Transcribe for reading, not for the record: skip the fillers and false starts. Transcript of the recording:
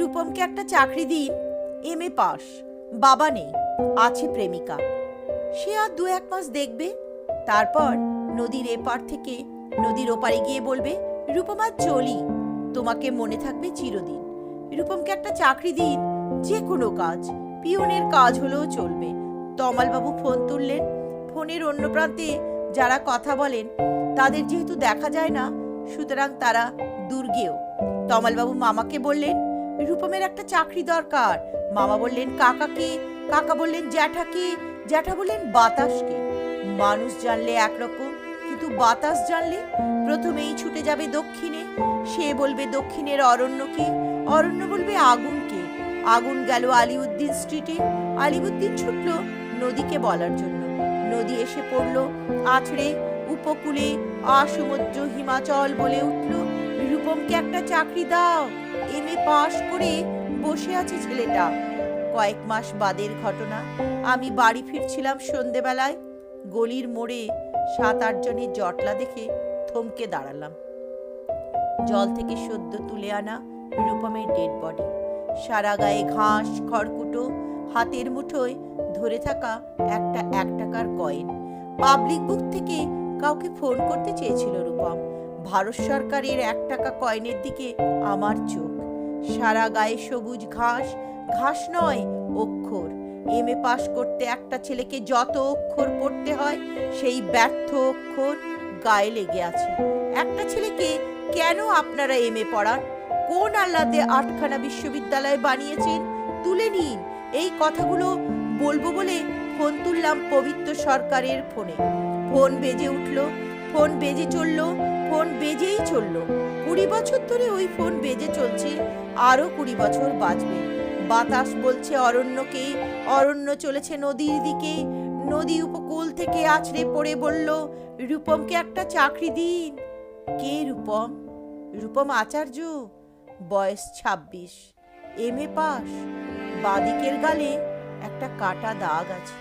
রূপমকে একটা চাকরি দিন, এমএ পাস, বাবা নেই, আছে প্রেমিকা। সে আর 2-1 মাস দেখবে, তারপর নদীর এপার থেকে নদীর ওপারে গিয়ে বলবে, রূপম আজ চলি, তোমাকে মনে থাকবে চিরদিন। রূপমকে একটা চাকরি দিন, যে কোনো কাজ, পিয়নের কাজ হলেও চলবে। তমালবাবু ফোন তুললেন। ফোনের অন্য প্রান্তে যারা কথা বলেন তাদের যেহেতু দেখা যায় না, সুতরাং তারা দুর্গেও। তমালবাবু মামাকে বললেন, রূপমের একটা চাকরি দরকার। মামা বললেন কাকাকে, কাকা বললেন জ্যাঠাকে, জ্যাঠা বললেন বাতাসকে। মানুষ জানলে একরকম, কিন্তু বাতাস জানলে প্রথমেই ছুটে যাবে দক্ষিণে। সে বলবে দক্ষিণের অরণ্যকে, অরণ্য বলবে আগুনকে। আগুন গেল আলিউদ্দিন স্ট্রিটে, আলিউদ্দিন ছুটল নদীকে বলার জন্য। নদী এসে পড়ল আছড়ে উপকূলে, আসমুদ্র হিমাচল বলে উঠল, রূপমকে একটা চাকরি দাও, এমএ পাশ করে বসে আছে ছেলেটা। কয়েক মাস বাদের ঘটনা। আমি বাড়ি ফিরছিলাম সন্ধেবেলায়। গলির মোড়ে 7-8 জনের জটলা দেখে থমকে দাঁড়ালাম। জল থেকে সদ্য তুলে আনা রূপমের ডেড বডি, সারা গায়ে ঘাস খড়কুটো, হাতের মুঠোয় ধরে থাকা একটা 1 টাকার কয়েন। পাবলিক বুক থেকে কাউকে ফোন করতে চেয়েছিল রূপম। ভারত সরকারের 1 টাকা কয়েনের দিকে আমার চোখ। সারা গায়ে সবুজ ঘাস, ঘাস নয় অক্ষর। এমএ পাস করতে একটা ছেলেকে যত অক্ষর পড়তে হয়, সেই ব্যর্থ অক্ষর গায়ে লেগে আছে। একটা ছেলেকে কেন আপনারা এমএ পড়ান? কোন আল্লাতে 8খানা বিশ্ববিদ্যালয় বানিয়েছেন? তুলে নিন। এই কথাগুলো বলবো বলে ফোন তুললাম পবিত্র সরকারের ফোনে। ফোন বেজে উঠল, ফোন বেজে চলল, ফোন বেজেই চলল। 20 বছর ধরে ওই ফোন বেজে চলছে, আরো 20 বছর বাজবে। বাতাস বলছে অরণ্যকে, অরণ্য চলেছে নদীর দিকে। নদী উপকূল থেকে আছড়ে পড়ে বলল, রূপমকে একটা চাকরি দিন। কে রূপম? রূপম আচার্য, বয়স 26, এমএ পাস। বাদিকের গালে একটা কাটা দাগ আছে।